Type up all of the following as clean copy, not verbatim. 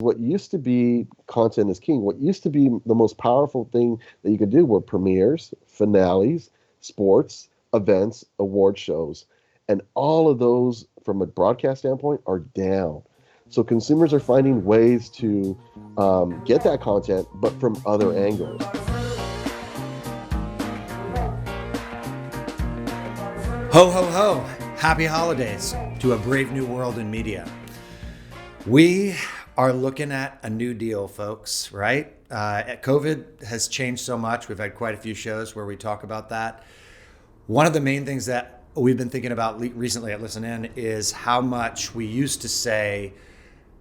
What used to be content is king, what used to be the most powerful thing that you could do were premieres, finales, sports, events, award shows. And all of those, from a broadcast standpoint, are down. So consumers are finding ways to get that content, but from other angles. Ho, ho, ho. Happy holidays to a brave new world in media. We are looking at a new deal, folks, right? COVID has changed so much. We've had quite a few shows where we talk about that. One of the main things that we've been thinking about recently at Listen In is how much we used to say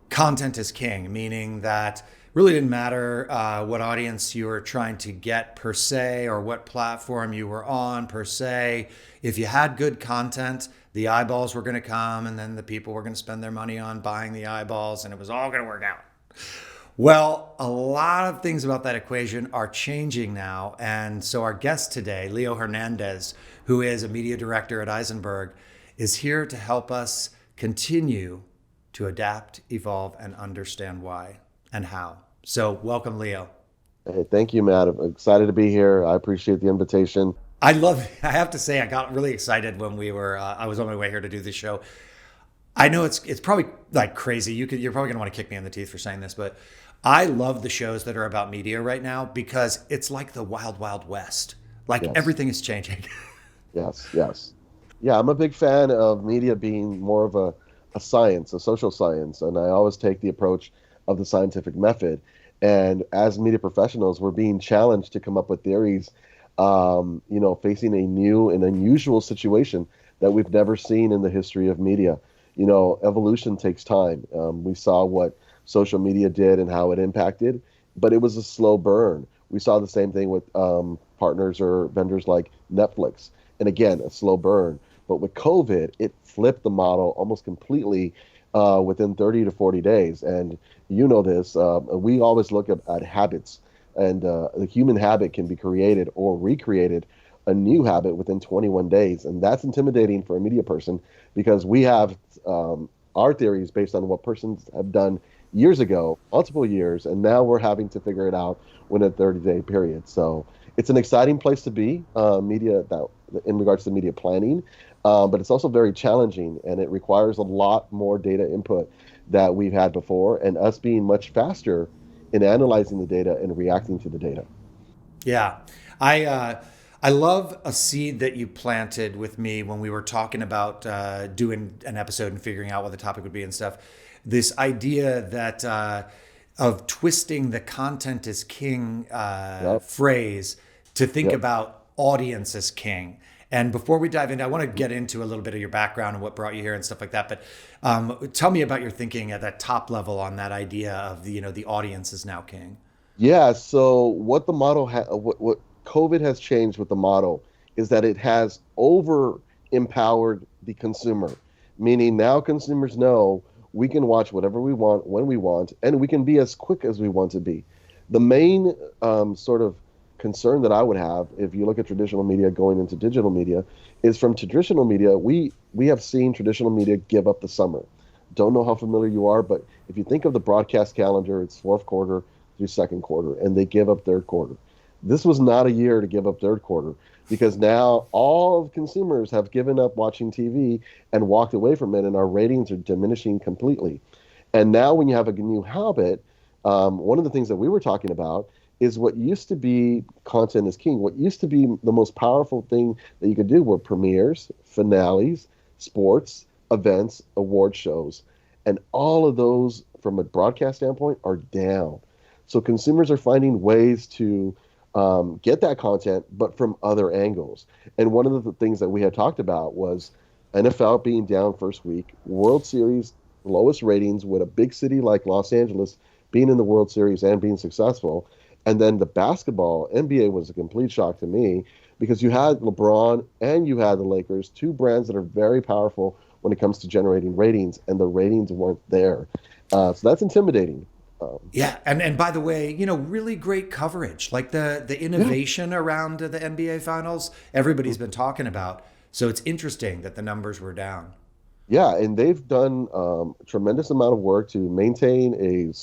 content is king, meaning that really didn't matter what audience you were trying to get per se, or what platform you were on per se. If you had good content, the eyeballs were going to come, and then the people were going to spend their money on buying the eyeballs, and it was all going to work out. Well, a lot of things about that equation are changing now. And so our guest today, Leo Hernandez, who is a media director at Ayzenberg, is here to help us continue to adapt, evolve, and understand why and how. So welcome, Leo. Hey, thank you, Matt. I'm excited to be here. I appreciate the invitation. I have to say, I got really excited when I was on my way here to do this show. I know it's probably like crazy. You're probably gonna want to kick me in the teeth for saying this, but I love the shows that are about media right now because it's like the wild, wild west. Like Yes, everything is changing. yes, yes. Yeah, I'm a big fan of media being more of a science, a social science, and I always take the approach of the scientific method. And as media professionals, we're being challenged to come up with theories, facing a new and unusual situation that we've never seen in the history of media. Evolution takes time. We saw what social media did and how it impacted, but it was a slow burn. We saw the same thing with partners or vendors like Netflix. And again, a slow burn. But with COVID, it flipped the model almost completely within 30 to 40 days. And you know this, we always look at habits, and the human habit can be created or recreated a new habit within 21 days. And that's intimidating for a media person because we have our theories based on what persons have done years ago, multiple years, and now we're having to figure it out within a 30-day period. So it's an exciting place to be, media that, in regards to media planning, but it's also very challenging, and it requires a lot more data input that we've had before, and us being much faster in analyzing the data and reacting to the data. Yeah. I love a seed that you planted with me when we were talking about doing an episode and figuring out what the topic would be and stuff. This idea that of twisting the content is king Yep, phrase to think yep. about audience as king. And before we dive in, I want to get into a little bit of your background and what brought you here and stuff like that. But tell me about your thinking at that top level on that idea of the audience is now king. Yeah, so what COVID has changed with the model is that it has over empowered the consumer, meaning now consumers know we can watch whatever we want when we want, and we can be as quick as we want to be. The main sort of concern that I would have if you look at traditional media going into digital media is from traditional media, we have seen traditional media give up the summer. Don't know how familiar you are, but if you think of the broadcast calendar, it's fourth quarter through second quarter, and they give up third quarter. This was not a year to give up third quarter because now all of consumers have given up watching TV and walked away from it, and our ratings are diminishing completely. And now when you have a new habit, one of the things that we were talking about is what used to be content is king. What used to be the most powerful thing that you could do were premieres, finales, sports, events, award shows. And all of those, from a broadcast standpoint, are down. So consumers are finding ways to get that content, but from other angles. And one of the things that we had talked about was NFL being down first week, World Series lowest ratings with a big city like Los Angeles being in the World Series and being successful. And then the basketball, NBA was a complete shock to me because you had LeBron and you had the Lakers, two brands that are very powerful when it comes to generating ratings, and the ratings weren't there. So that's intimidating. Yeah, and by the way, really great coverage. Like the Yeah, innovation around the NBA finals, everybody's been talking about. So it's interesting that the numbers were down. Yeah, and they've done a tremendous amount of work to maintain a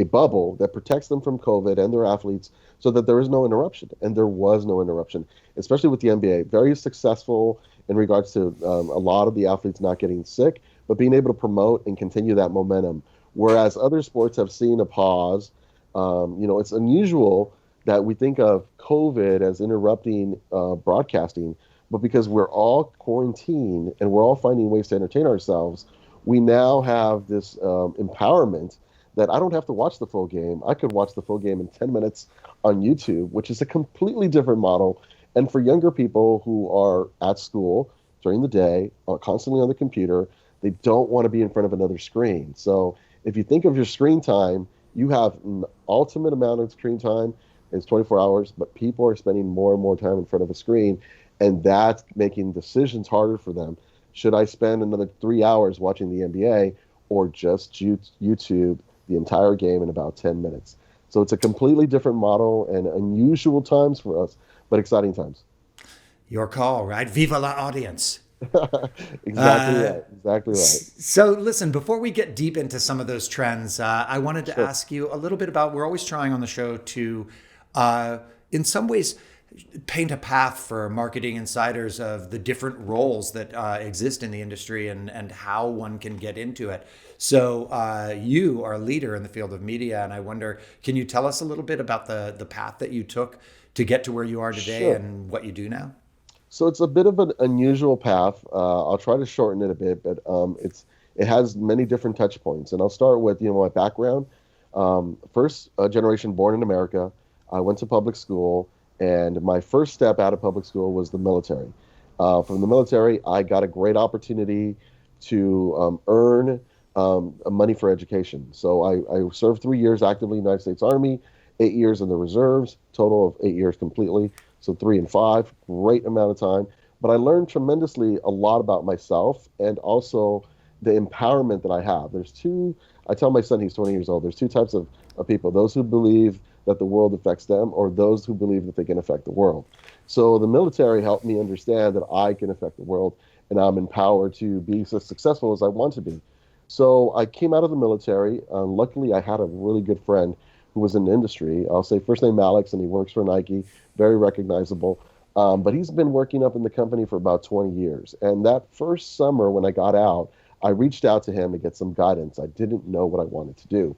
bubble that protects them from COVID and their athletes so that there is no interruption. And there was no interruption, especially with the NBA. Very successful in regards to a lot of the athletes not getting sick, but being able to promote and continue that momentum. Whereas other sports have seen a pause. It's unusual that we think of COVID as interrupting broadcasting, but because we're all quarantined and we're all finding ways to entertain ourselves, we now have this empowerment that I don't have to watch the full game. I could watch the full game in 10 minutes on YouTube, which is a completely different model. And for younger people who are at school during the day, are constantly on the computer, they don't want to be in front of another screen. So if you think of your screen time, you have an ultimate amount of screen time. It's 24 hours, but people are spending more and more time in front of a screen, and that's making decisions harder for them. Should I spend another 3 hours watching the NBA or just YouTube the entire game in about 10 minutes? So it's a completely different model and unusual times for us, but exciting times. Your call, right? Viva la audience. Exactly right. Exactly right. So, listen, before we get deep into some of those trends, I wanted to Sure. ask you a little bit about. We're always trying on the show to, in some ways, paint a path for marketing insiders of the different roles that exist in the industry and how one can get into it. So, you are a leader in the field of media, and I wonder, can you tell us a little bit about the path that you took to get to where you are today Sure. and what you do now? So it's a bit of an unusual path. I'll try to shorten it a bit, but it has many different touch points. And I'll start with my background. First generation born in America. I went to public school, and my first step out of public school was the military. From the military, I got a great opportunity to earn money for education. So I served 3 years actively in the United States Army, 8 years in the reserves, total of 8 years completely. So 3 and 5, great amount of time. But I learned tremendously a lot about myself and also the empowerment that I have. I tell my son, he's 20 years old, there's two types of people: those who believe that the world affects them, or those who believe that they can affect the world. So the military helped me understand that I can affect the world and I'm empowered to be as successful as I want to be. So I came out of the military. Luckily, I had a really good friend who was in the industry. I'll say first name Alex, and he works for Nike, very recognizable. But he's been working up in the company for about 20 years. And that first summer when I got out, I reached out to him to get some guidance. I didn't know what I wanted to do.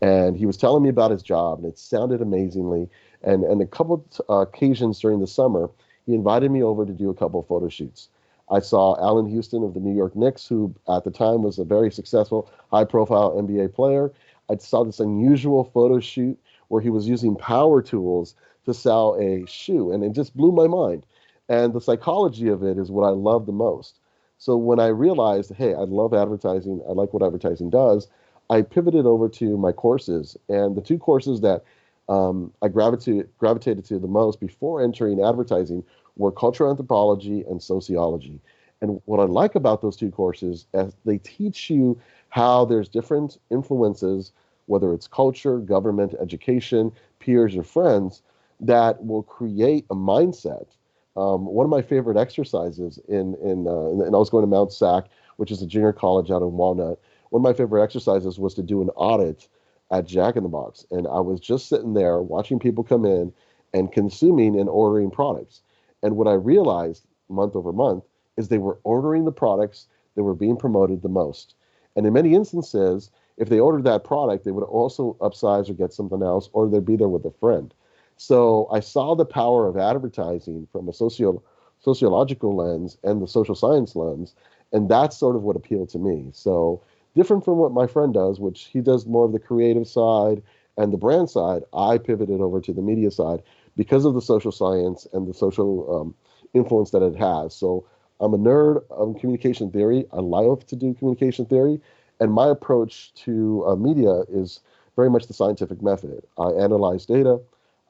And he was telling me about his job, and it sounded amazingly. And a couple of occasions during the summer, he invited me over to do a couple of photo shoots. I saw Allen Houston of the New York Knicks, who at the time was a very successful, high-profile NBA player. I saw this unusual photo shoot where he was using power tools to sell a shoe, and it just blew my mind. And the psychology of it is what I love the most. So when I realized, hey, I love advertising, I like what advertising does, I pivoted over to my courses. And the two courses that I gravitated to the most before entering advertising were cultural anthropology and sociology. And what I like about those two courses is they teach you how there's different influences, whether it's culture, government, education, peers, or friends, that will create a mindset. One of my favorite exercises and I was going to Mount Sac, which is a junior college out in Walnut. One of my favorite exercises was to do an audit at Jack in the Box, and I was just sitting there watching people come in and consuming and ordering products. And what I realized month over month is they were ordering the products that were being promoted the most. And in many instances, if they ordered that product, they would also upsize or get something else, or they'd be there with a friend. So I saw the power of advertising from a sociological lens and the social science lens, and that's sort of what appealed to me. So different from what my friend does, which he does more of the creative side and the brand side, I pivoted over to the media side because of the social science and the social influence that it has. So I'm a nerd of communication theory. I love to do communication theory. And my approach to media is very much the scientific method. I analyze data,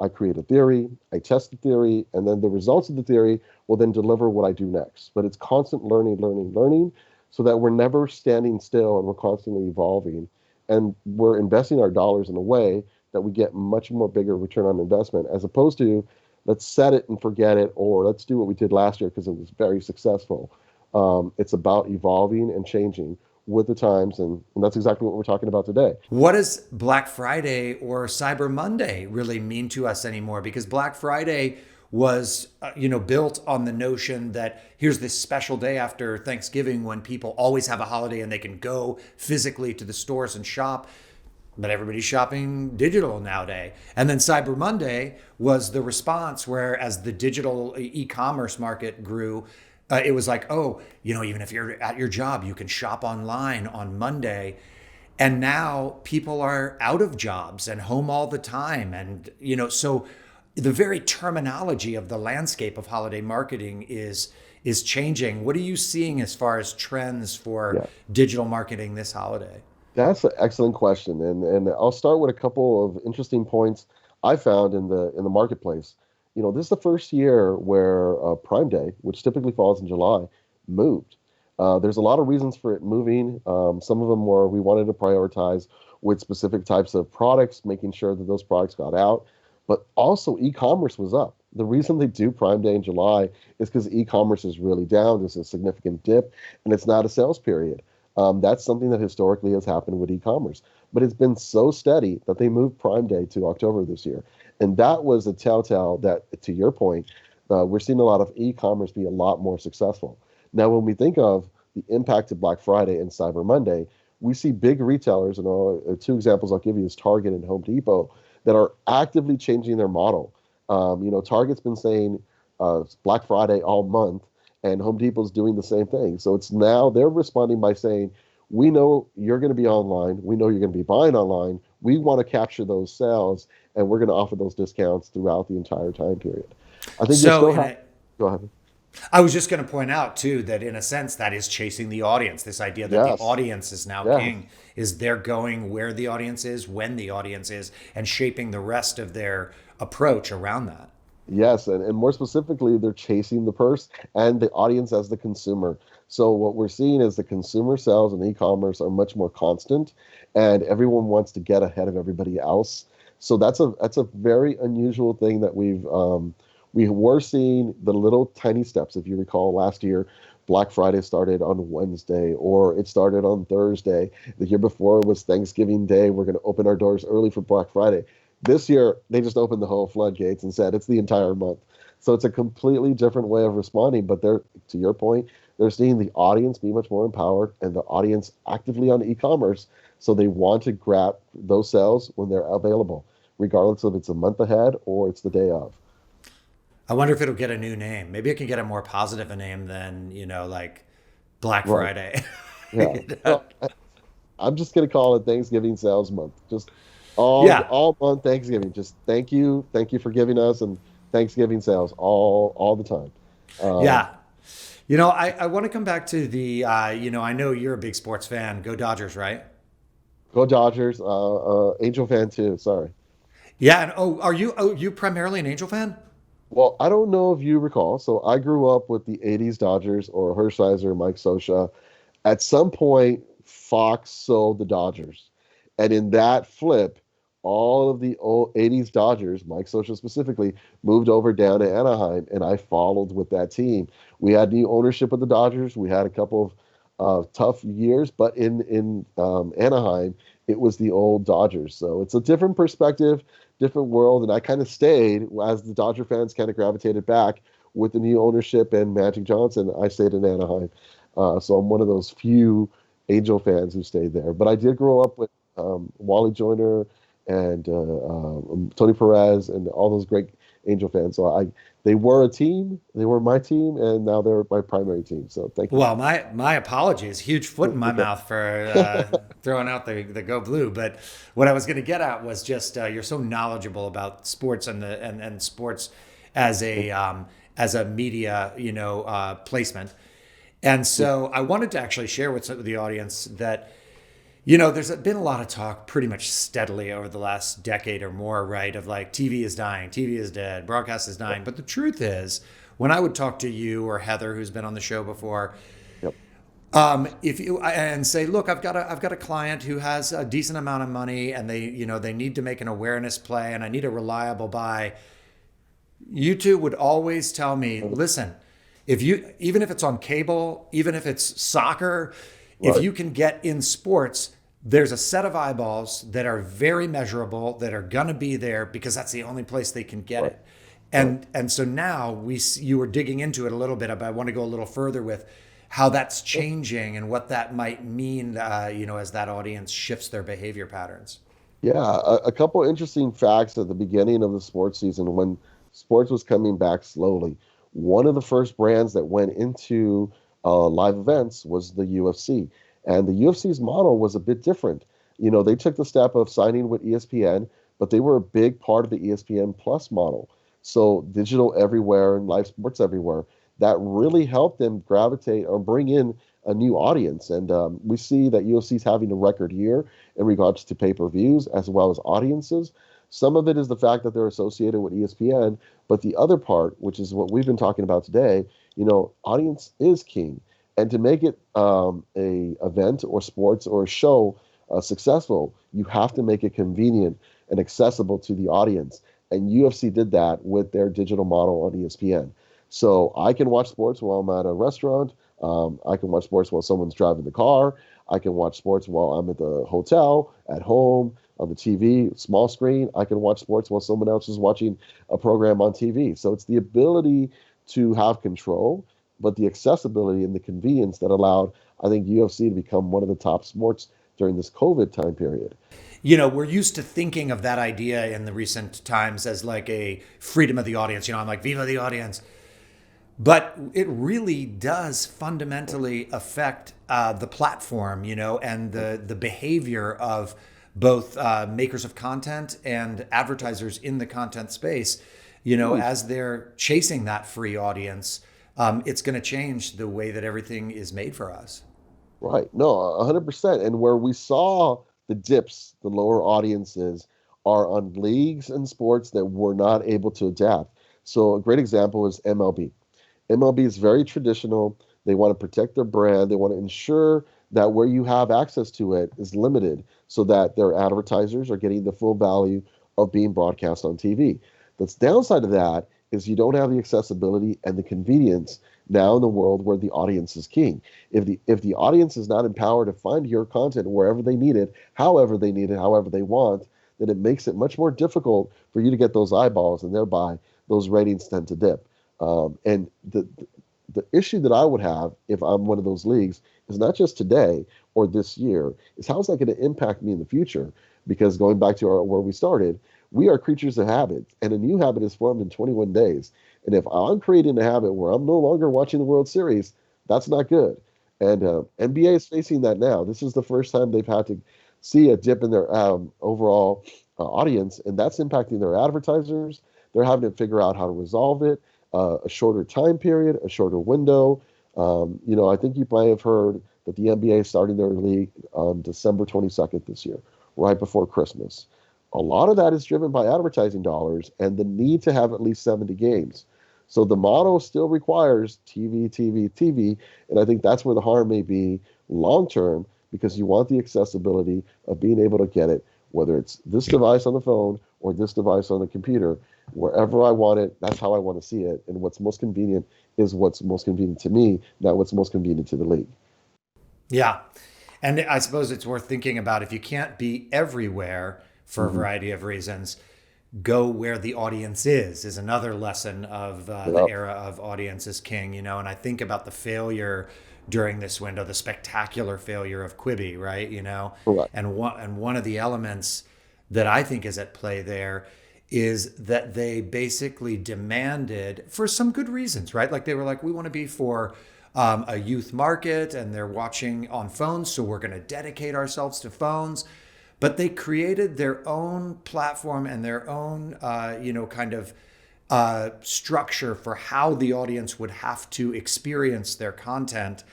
I create a theory, I test the theory, and then the results of the theory will then deliver what I do next. But it's constant learning, learning, learning, so that we're never standing still and we're constantly evolving. And we're investing our dollars in a way that we get much more bigger return on investment, as opposed to let's set it and forget it, or let's do what we did last year because it was very successful. It's about evolving and changing with the times, and that's exactly what we're talking about today. What does Black Friday or Cyber Monday really mean to us anymore? Because Black Friday was, built on the notion that here's this special day after Thanksgiving when people always have a holiday and they can go physically to the stores and shop. But everybody's shopping digital nowadays. And then Cyber Monday was the response where, as the digital e-commerce market grew, it was like, oh, even if you're at your job, you can shop online on Monday. And now people are out of jobs and home all the time. And, so the very terminology of the landscape of holiday marketing is changing. What are you seeing as far as trends for digital marketing this holiday? That's an excellent question, and I'll start with a couple of interesting points I found in the marketplace. This is the first year where Prime Day, which typically falls in July, moved. There's a lot of reasons for it moving. Some of them were we wanted to prioritize with specific types of products, making sure that those products got out, but also e-commerce was up. The reason they do Prime Day in July is because e-commerce is really down. There's a significant dip, and it's not a sales period. That's something that historically has happened with e-commerce, but it's been so steady that they moved Prime Day to October this year. And that was a telltale that, to your point, we're seeing a lot of e-commerce be a lot more successful. Now, when we think of the impact of Black Friday and Cyber Monday, we see big retailers, and two examples I'll give you is Target and Home Depot, that are actively changing their model. Target's been saying Black Friday all month, and Home Depot's doing the same thing. So it's now they're responding by saying, we know you're going to be online. We know you're going to be buying online. We want to capture those sales, and we're going to offer those discounts throughout the entire time period. I think go ahead. I was just going to point out too that in a sense that is chasing the audience. This idea that the audience is now king, is they're going where the audience is, when the audience is, and shaping the rest of their approach around that. Yes, and more specifically, they're chasing the purse and the audience as the consumer. So what we're seeing is the consumer sales and e-commerce are much more constant, and everyone wants to get ahead of everybody else. So that's a very unusual thing that we were seeing the little tiny steps. If you recall, last year, Black Friday started on Wednesday, or it started on Thursday. The year before it was Thanksgiving Day. We're going to open our doors early for Black Friday. This year, they just opened the whole floodgates and said it's the entire month. So it's a completely different way of responding. But to your point, they're seeing the audience be much more empowered and the audience actively on e-commerce. So they want to grab those sales when they're available, regardless of it's a month ahead or it's the day of. I wonder if it'll get a new name. Maybe it can get a more positive a name than, like Black Friday. Yeah. Well, I'm just going to call it Thanksgiving Sales Month. Just all month Thanksgiving. Just thank you for giving us, and Thanksgiving sales all the time. I want to come back to the I know you're a big sports fan. Go Dodgers, right? Go Dodgers. Angel fan too. Sorry. Yeah, and are you primarily an Angel fan? Well, I don't know if you recall. So I grew up with the '80s Dodgers, or Hershiser, Mike Scioscia. At some point, Fox sold the Dodgers, and in that flip, all of the old '80s Dodgers, Mike Scioscia specifically, moved over down to Anaheim, and I followed with that team. We had new ownership of the Dodgers. We had a couple of tough years, but in Anaheim, it was the old Dodgers. So it's a different perspective, different world, and I kind of stayed as the Dodger fans kind of gravitated back with the new ownership and Magic Johnson. I stayed in Anaheim, so I'm one of those few Angel fans who stayed there. But I did grow up with Wally Joyner and Tony Perez and all those great Angel fans. So they were a team, they were my team, and now they're my primary team. So thank you. Well, my apologies. Huge foot in my mouth for throwing out the Go Blue. But what I was going to get at was just you're so knowledgeable about sports and sports as a media placement. And so I wanted to actually share with the audience that there's been a lot of talk pretty much steadily over the last decade or more, right? Of like TV is dying, TV is dead, broadcast is dying. But the truth is, when I would talk to you or Heather, who's been on the show before, if you and say, look, I've got a client who has a decent amount of money and they need to make an awareness play and I need a reliable buy. You two would always tell me, listen, Even if it's on cable, even if it's soccer, if Right. you can get in sports, there's a set of eyeballs that are very measurable that are going to be there because that's the only place they can get Right. it. Right. And so now you were digging into it a little bit, but I want to go a little further with how that's Sure. changing and what that might mean, as that audience shifts their behavior patterns. Yeah, a couple interesting facts at the beginning of the sports season when sports was coming back slowly. One of the first brands that went into live events was the UFC. And the UFC's model was a bit different. They took the step of signing with ESPN, but they were a big part of the ESPN Plus model. So digital everywhere and live sports everywhere. That really helped them gravitate or bring in a new audience. And we see that UFC's having a record year in regards to pay-per-views as well as audiences. Some of it is the fact that they're associated with ESPN, but the other part, which is what we've been talking about today, audience is king. And to make it a event or sports or a show successful, you have to make it convenient and accessible to the audience. And UFC did that with their digital model on ESPN. So I can watch sports while I'm at a restaurant. I can watch sports while someone's driving the car. I can watch sports while I'm at the hotel, at home, on the TV, small screen. I can watch sports while someone else is watching a program on TV. So it's the ability to have control, but the accessibility and the convenience that allowed, I think, UFC to become one of the top sports during this COVID time period. We're used to thinking of that idea in the recent times as like a freedom of the audience. I'm like, Viva the audience. But it really does fundamentally affect the platform, and the behavior of both makers of content and advertisers in the content space. As they're chasing that free audience, it's going to change the way that everything is made for us. Right. No, 100%. And where we saw the dips, the lower audiences, are on leagues and sports that were not able to adapt. So a great example is MLB. MLB is very traditional. They want to protect their brand. They want to ensure that where you have access to it is limited so that their advertisers are getting the full value of being broadcast on TV. The downside of that is you don't have the accessibility and the convenience now in the world where the audience is king. If the audience is not empowered to find your content wherever they need it, however they want, then it makes it much more difficult for you to get those eyeballs, and thereby those ratings tend to dip. And the issue that I would have if I'm one of those leagues is not just today or this year, is how's that going to impact me in the future? Because going back to where we started, we are creatures of habit, and a new habit is formed in 21 days. And if I'm creating a habit where I'm no longer watching the World Series, that's not good. And NBA is facing that now. This is the first time they've had to see a dip in their overall audience, and that's impacting their advertisers. They're having to figure out how to resolve it. A shorter time period, a shorter window. I think you might have heard that the NBA is starting their league on December 22nd this year, right before Christmas. A lot of that is driven by advertising dollars and the need to have at least 70 games. So the model still requires TV, TV, TV, and I think that's where the harm may be long term, because you want the accessibility of being able to get it, whether it's this device on the phone or this device on the computer. Wherever I want it, that's how I want to see it. And what's most convenient is what's most convenient to me, not what's most convenient to the league. Yeah. And I suppose it's worth thinking about, if you can't be everywhere for a Mm-hmm. variety of reasons, go where the audience is another lesson of the Yep. era of audience is king, and I think about the failure during this window, the spectacular failure of Quibi, right? Correct. And one of the elements that I think is at play there is that they basically demanded, for some good reasons, right? Like they were like, we want to be for a youth market, and they're watching on phones, so we're going to dedicate ourselves to phones. But they created their own platform and their own, kind of structure for how the audience would have to experience their content.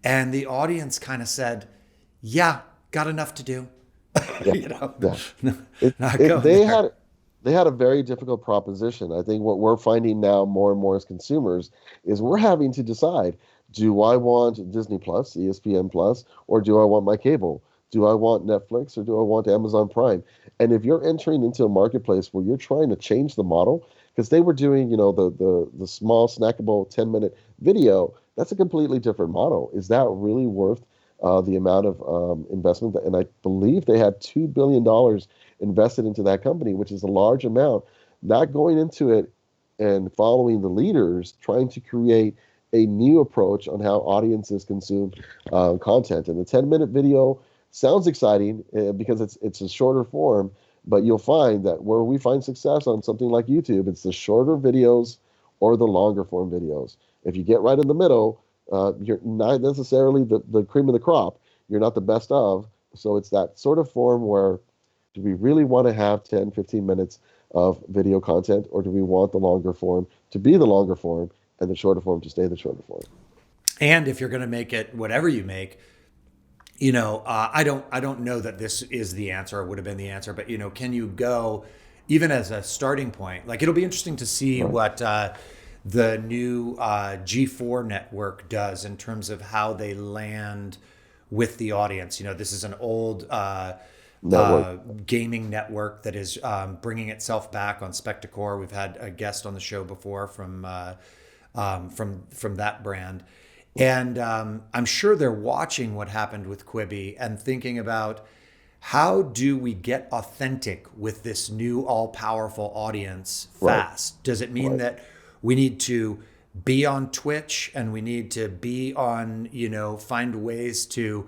And the audience kind of said, yeah, got enough to do. Yeah. you know, Yeah. not going They there. had a very difficult proposition. I think what we're finding now more and more as consumers is we're having to decide, do I want Disney Plus, ESPN Plus, or do I want my cable? Do I want Netflix or do I want Amazon Prime? And if you're entering into a marketplace where you're trying to change the model, because they were doing, the small snackable 10-minute video. That's a completely different model. Is that really worth the amount of investment? And I believe they had $2 billion invested into that company, which is a large amount. Not going into it and following the leaders, trying to create a new approach on how audiences consume content. And the 10-minute video sounds exciting because it's a shorter form, but you'll find that where we find success on something like YouTube, it's the shorter videos or the longer form videos. If you get right in the middle, you're not necessarily the cream of the crop. You're not the best of. So it's that sort of form where, do we really want to have 10, 15 minutes of video content, or do we want the longer form to be the longer form and the shorter form to stay the shorter form? And if you're going to make it whatever you make, I don't know that this is the answer or would have been the answer, but can you go even as a starting point? Like, it'll be interesting to see what the new G4 network does in terms of how they land with the audience. This is an old gaming network that is bringing itself back on Spectacor. We've had a guest on the show before from that brand. And I'm sure they're watching what happened with Quibi and thinking about, how do we get authentic with this new all-powerful audience fast? Right. Does it mean that we need to be on Twitch and we need to be on, find ways to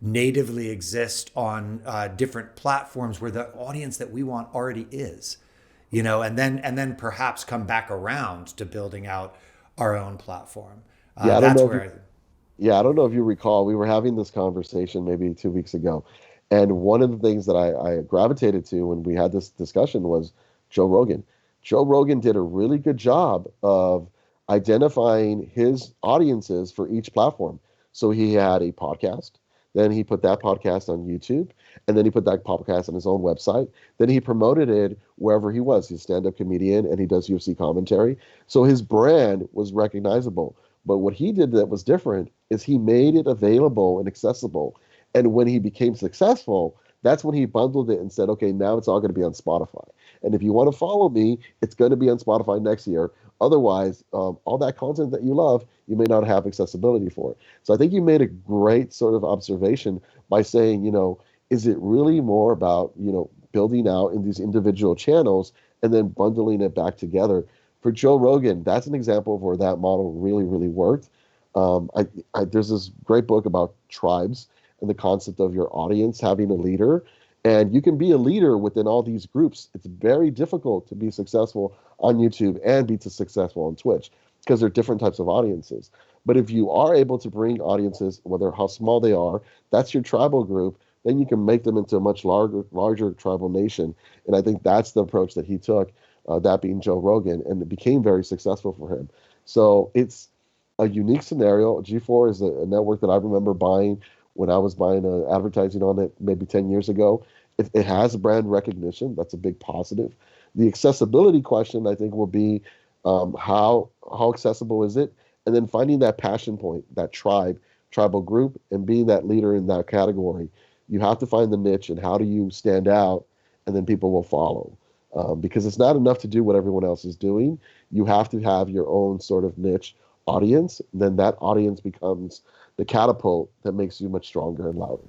natively exist on different platforms where the audience that we want already is, and then perhaps come back around to building out our own platform? I don't know if you recall, we were having this conversation maybe 2 weeks ago, and one of the things that I gravitated to when we had this discussion was Joe Rogan. Joe Rogan did a really good job of identifying his audiences for each platform. So he had a podcast, then he put that podcast on YouTube, and then he put that podcast on his own website. Then he promoted it wherever he was. He's a stand-up comedian and he does UFC commentary. So his brand was recognizable. But what he did that was different is he made it available and accessible. And when he became successful, that's when he bundled it and said, okay, now it's all going to be on Spotify. And if you want to follow me, it's going to be on Spotify next year. Otherwise, all that content that you love, you may not have accessibility for it. So I think you made a great sort of observation by saying, is it really more about, building out in these individual channels and then bundling it back together? For Joe Rogan, that's an example of where that model really, really worked. There's this great book about tribes and the concept of your audience having a leader. And you can be a leader within all these groups. It's very difficult to be successful on YouTube and be successful on Twitch because they're different types of audiences. But if you are able to bring audiences, whether how small they are, that's your tribal group, then you can make them into a much larger tribal nation. And I think that's the approach that he took, that being Joe Rogan, and it became very successful for him. So it's a unique scenario. G4 is a network that I remember buying when I was buying advertising on it maybe 10 years ago. It has brand recognition. That's a big positive. The accessibility question, I think, will be how accessible is it? And then finding that passion point, that tribal group, and being that leader in that category. You have to find the niche, and how do you stand out, and then people will follow. Because it's not enough to do what everyone else is doing. You have to have your own sort of niche audience. Then that audience becomes the catapult that makes you much stronger and louder.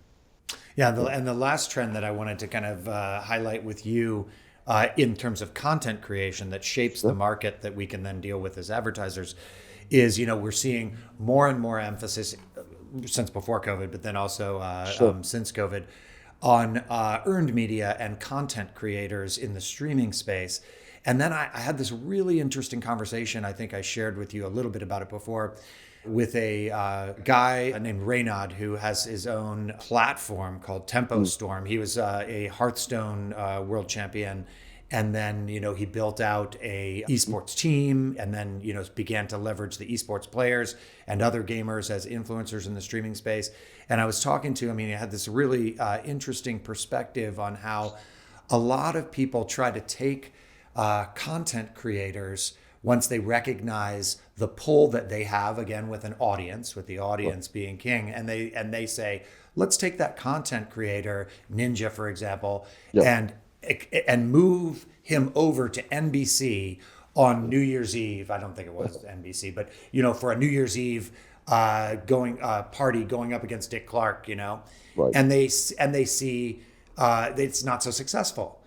Yeah, and the last trend that I wanted to kind of highlight with you in terms of content creation that shapes the market that we can then deal with as advertisers is, we're seeing more and more emphasis since before COVID, but then also since COVID, on earned media and content creators in the streaming space. And then I had this really interesting conversation, I think I shared with you a little bit about it before, with a guy named Reynad, who has his own platform called Tempo Storm. He was a Hearthstone world champion. And then, he built out a esports team, and then, began to leverage the esports players and other gamers as influencers in the streaming space. And I was talking to him, he had this really interesting perspective on how a lot of people try to take content creators once they recognize the pull that they have, again, with an audience, with the audience being king. And they say, let's take that content creator, Ninja, for example, and move him over to NBC on New Year's Eve. I don't think it was NBC, but you know, for a New Year's Eve going party going up against Dick Clark, you know, Right. and they see it's not so successful.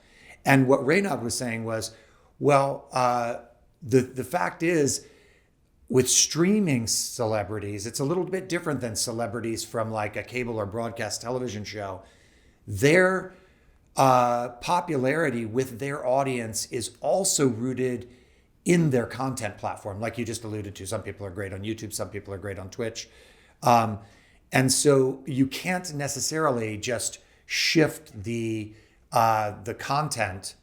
And what Reynald was saying was, well, the fact is, with streaming celebrities, it's a little bit different than celebrities from like a cable or broadcast television show. Their popularity with their audience is also rooted in their content platform, like you just alluded to. Some people are great on YouTube, some people are great on Twitch. Um, and so you can't necessarily just shift the content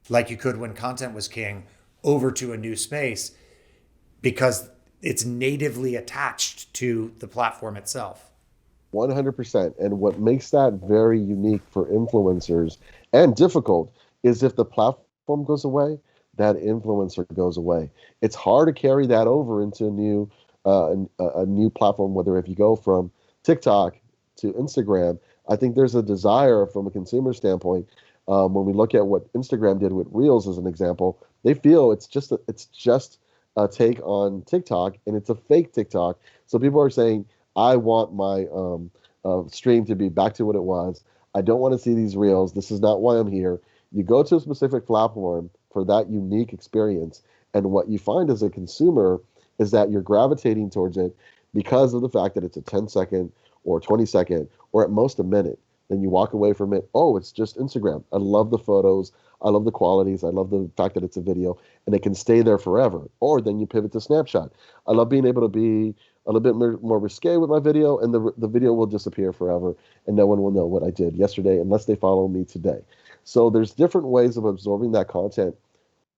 like you could when content was king over to a new space because it's natively attached to the platform itself. 100%. And what makes that very unique for influencers and difficult is if the platform goes away, that influencer goes away. It's hard to carry that over into a new platform. Whether if you go from TikTok to Instagram, I think there's a desire from a consumer standpoint. When we look at what Instagram did with Reels as an example, they feel it's just a take on TikTok, and it's a fake TikTok. So people are saying, I want my stream to be back to what it was. I don't want to see these reels. This is not why I'm here. You go to a specific platform for that unique experience, and what you find as a consumer is that you're gravitating towards it because of the fact that it's a 10-second or 20-second or at most a minute. Then you walk away from it. Oh, it's just Instagram. I love the photos. I love the qualities. I love the fact that it's a video and it can stay there forever. Or then you pivot to Snapchat. I love being able to be a little bit more risque with my video, and the video will disappear forever and no one will know what I did yesterday unless they follow me today. So there's different ways of absorbing that content.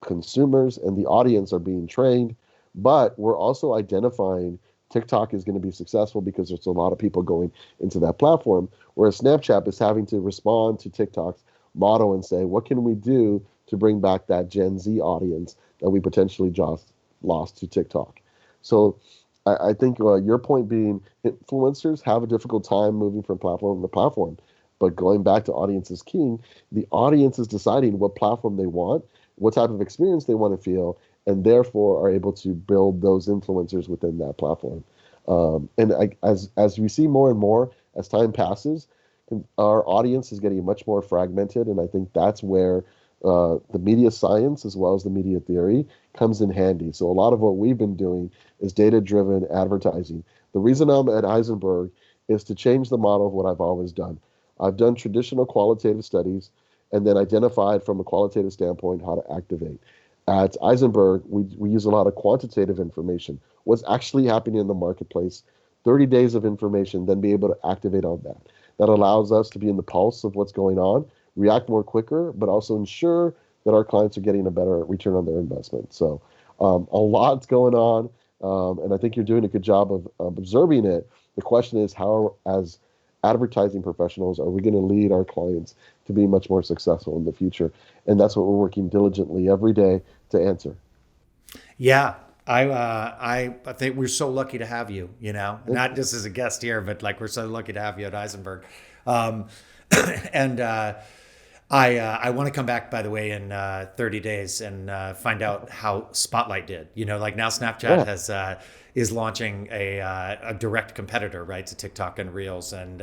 Consumers and the audience are being trained, but we're also identifying TikTok is going to be successful because there's a lot of people going into that platform, whereas Snapchat is having to respond to TikTok's motto and say, what can we do to bring back that Gen Z audience that we potentially just lost to TikTok? So I think your point being influencers have a difficult time moving from platform to platform. But going back to audience is king, the audience is deciding what platform they want, what type of experience they want to feel, and therefore are able to build those influencers within that platform. As we see more and more as time passes, our audience is getting much more fragmented, and I think that's where the media science as well as the media theory comes in handy. So a lot of what we've been doing is data-driven advertising. The reason I'm at Ayzenberg is to change the model of what I've always done. I've done traditional qualitative studies and then identified from a qualitative standpoint how to activate. At Ayzenberg, we use a lot of quantitative information. What's actually happening in the marketplace, 30 days of information, then be able to activate on that. That allows us to be in the pulse of what's going on, react more quicker, but also ensure that our clients are getting a better return on their investment. So a lot's going on, and I think you're doing a good job of observing it. The question is, how, as advertising professionals, are we going to lead our clients to be much more successful in the future? And that's what we're working diligently every day to answer. Yeah, I think we're so lucky to have you. You know, not just as a guest here, but like we're so lucky to have you at Ayzenberg. Um, and I want to come back, by the way, in 30 days and find out how Spotlight did. You know, like now Snapchat has is launching a direct competitor, right, to TikTok and Reels, and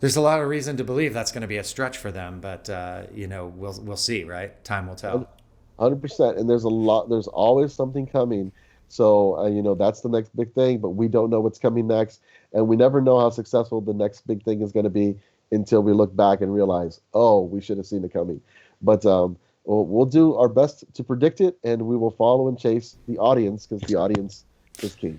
there's a lot of reason to believe that's going to be a stretch for them. But you know, we'll see, right? Time will tell. 100%. And there's always something coming. So, that's the next big thing, but we don't know what's coming next. And we never know how successful the next big thing is going to be until we look back and realize, oh, we should have seen it coming. But we'll do our best to predict it, and we will follow and chase the audience because the audience is king.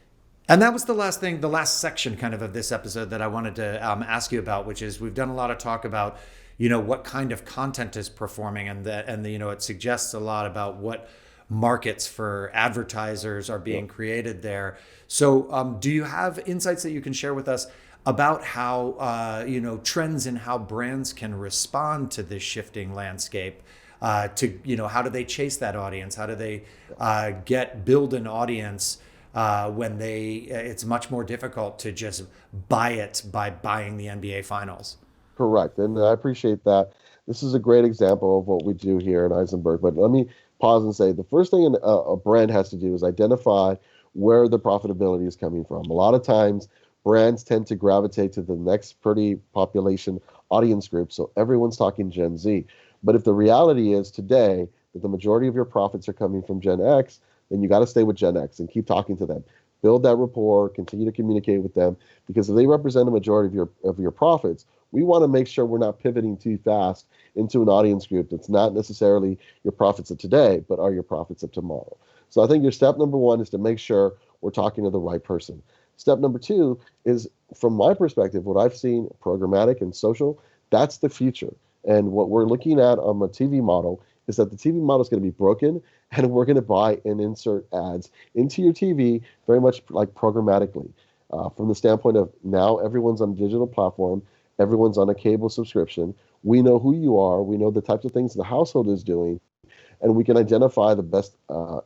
And that was the last thing, the last section kind of this episode that I wanted to ask you about, which is we've done a lot of talk about, what kind of content is performing, and it suggests a lot about what markets for advertisers are being created there. So do you have insights that you can share with us about how, trends in how brands can respond to this shifting landscape? How do they chase that audience? How do they build an audience when it's much more difficult to just buy it by buying the NBA finals? Correct. And I appreciate that. this is a great example of what we do here at Ayzenberg. But let me pause and say the first thing a brand has to do is identify where the profitability is coming from. A lot of times, brands tend to gravitate to the next pretty population audience group, so everyone's talking Gen Z. But if the reality is today that the majority of your profits are coming from Gen X, then you got to stay with Gen X and keep talking to them. Build that rapport, continue to communicate with them, because if they represent a majority of your profits, we want to make sure we're not pivoting too fast into an audience group that's not necessarily your profits of today, but are your profits of tomorrow. So I think your step number one is to make sure we're talking to the right person. Step number two is, from my perspective, what I've seen, programmatic and social, that's the future. And what we're looking at on a TV model is that the TV model is going to be broken, and we're going to buy and insert ads into your TV very much like programmatically. From the standpoint of now everyone's on a digital platform, everyone's on a cable subscription. We know who you are. We know the types of things the household is doing, and we can identify the best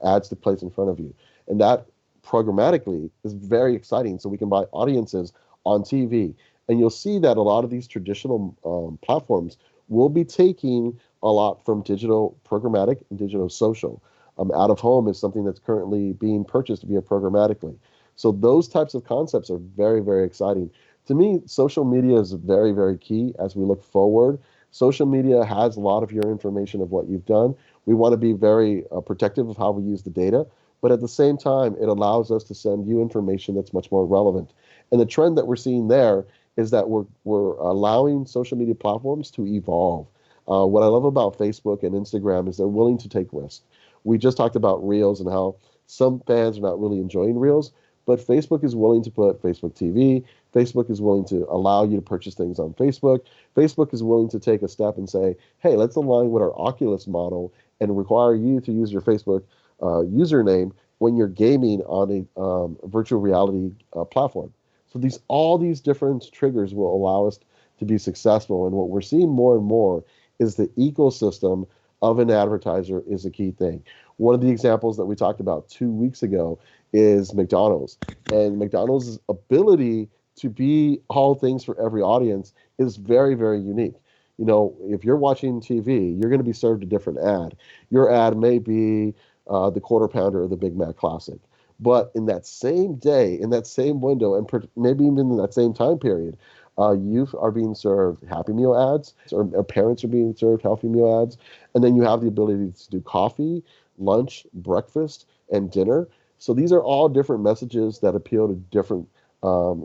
ads to place in front of you. And that programmatically is very exciting. So we can buy audiences on TV. And you'll see that a lot of these traditional platforms will be taking a lot from digital programmatic and digital social. Out of home is something that's currently being purchased via programmatically. So those types of concepts are very, very exciting. To me, social media is very, very key as we look forward. Social media has a lot of your information of what you've done. We want to be very protective of how we use the data, but at the same time, it allows us to send you information that's much more relevant. And the trend that we're seeing there is that we're allowing social media platforms to evolve. What I love about Facebook and Instagram is they're willing to take risks. We just talked about Reels and how some fans are not really enjoying Reels, but Facebook is willing to put Facebook TV. Facebook is willing to allow you to purchase things on Facebook. Facebook is willing to take a step and say, hey, let's align with our Oculus model and require you to use your Facebook username when you're gaming on a virtual reality platform. So all these different triggers will allow us to be successful. And what we're seeing more and more is the ecosystem of an advertiser is a key thing. One of the examples that we talked about 2 weeks ago is McDonald's. And McDonald's ability to be all things for every audience is very, very unique. You know, if you're watching TV, you're going to be served a different ad. Your ad may be the Quarter Pounder or the Big Mac Classic. But in that same day, in that same window, and maybe even in that same time period, youth are being served Happy Meal ads, or parents are being served Healthy Meal ads. And then you have the ability to do coffee, lunch, breakfast, and dinner. So these are all different messages that appeal to different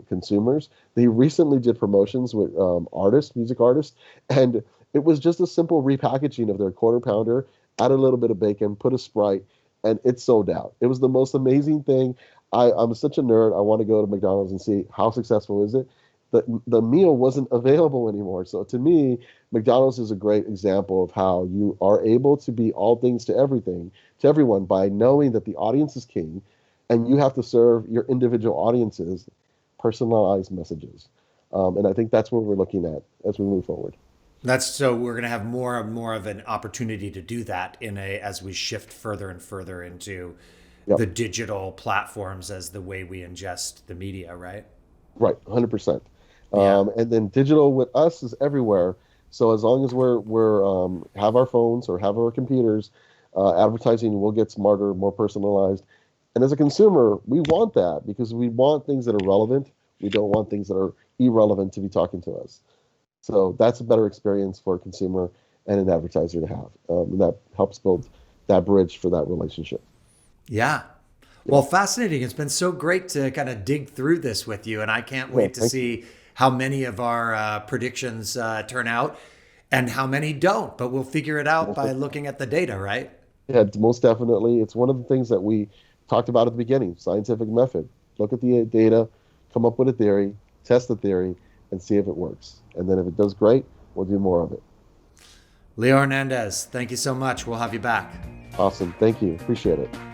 consumers. They recently did promotions with music artists, and it was just a simple repackaging of their Quarter Pounder, add a little bit of bacon, put a Sprite, and it sold out. It was the most amazing thing. I'm such a nerd. I want to go to McDonald's and see how successful is it. The meal wasn't available anymore. So to me, McDonald's is a great example of how you are able to be all things to everyone by knowing that the audience is king, and you have to serve your individual audiences personalized messages. And I think that's what we're looking at as we move forward. So we're going to have more and more of an opportunity to do that as we shift further and further into the digital platforms as the way we ingest the media, right? Right, 100%. And then digital with us is everywhere. So as long as we're have our phones or have our computers, advertising will get smarter, more personalized. And as a consumer, we want that because we want things that are relevant. We don't want things that are irrelevant to be talking to us. So that's a better experience for a consumer and an advertiser to have. And that helps build that bridge for that relationship. Yeah. Well, fascinating. It's been so great to kind of dig through this with you. And I can't wait to see how many of our predictions turn out and how many don't. But we'll figure it out by looking at the data, right? Yeah, most definitely. It's one of the things that we talked about at the beginning, scientific method. Look at the data, come up with a theory, test the theory, and see if it works. And then if it does great, we'll do more of it. Leo Hernandez, thank you so much. We'll have you back. Awesome. Thank you. Appreciate it.